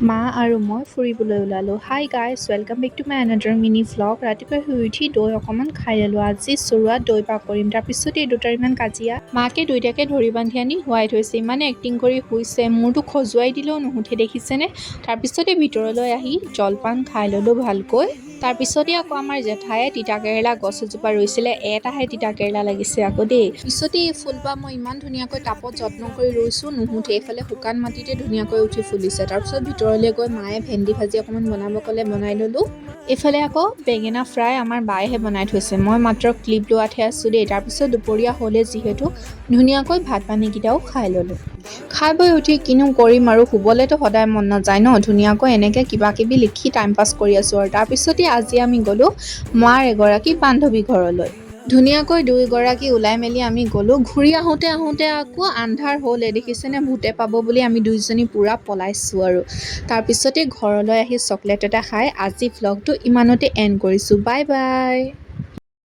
মা আৰু মই ফুৰিবলৈ ওলালোঁ। Hi guys, welcome back to my another mini vlog. ৰাতিপুৱা শুই উঠি দৈ অকণমান খাই ল'লোঁ। আজি চৰুৱা দৈ পাক কৰিম। তাৰপিছত এই দুটাৰ ইমান কাজিয়া। মাকে দুইটাকে ধৰি বান্ধি আনি শুৱাই থৈছে। ইমানে এক্টিং কৰি শুইছে, মূৰটো খজুৱাই দিলেও নুশুঠে দেখিছেনে। তাৰপিছতে ভিতৰলৈ আহি জলপান খাই ল'লোঁ ভালকৈ। তাৰপিছতে আকৌ আমাৰ জেঠায়ে তিতাকেৰেলা গছ এজোপা ৰুইছিলে, এটাহে তিতাকেৰেলা লাগিছে আকৌ দেই। পিছতে এই ফুলপাহ মই ইমান ধুনীয়াকৈ টাবত যত্ন কৰি ৰুইছোঁ, নুশুঠে। এইফালে শুকান মাটিতে ধুনীয়াকৈ উঠি ফুলিছে। তাৰপিছত ভিতৰলৈ গৈ মায়ে ভেন্দি ভাজি অকণমান বনাব ক'লে, বনাই ল'লোঁ। এইফালে আকৌ বেঙেনা ফ্ৰাই আমাৰ বায়েহে বনাই থৈছে, মই মাত্ৰ ক্লিপ লোৱাতহে আছোঁ দেই। তাৰপিছত দুপৰীয়া হ'লে যিহেতু ধুনীয়াকৈ ভাত পানীকেইটাও খাই ল'লোঁ। খাই বৈ উঠি কিনো কৰিম আৰু, শুবলৈতো সদায় মন নাযায় ন। ধুনীয়াকৈ এনেকৈ কিবা কিবি লিখি টাইম পাছ কৰি আছোঁ আৰু। তাৰপিছতে আজি আমি গ'লোঁ মাৰ এগৰাকী বান্ধৱী ঘৰলৈ। ধুনীয়াকৈ দুয়োগৰাকী ওলাই মেলি আমি গ'লোঁ। ঘূৰি আহোঁতে আকৌ আন্ধাৰ হ'লে দেখিছেনে, ভূতে পাব বুলি আমি দুইজনী পূৰা পলাইছোঁ আৰু। তাৰপিছতে ঘৰলৈ আহি চকলেট এটা খাই আজি ভ্লগটো ইমানতে এণ্ড কৰিছোঁ। Bye bye.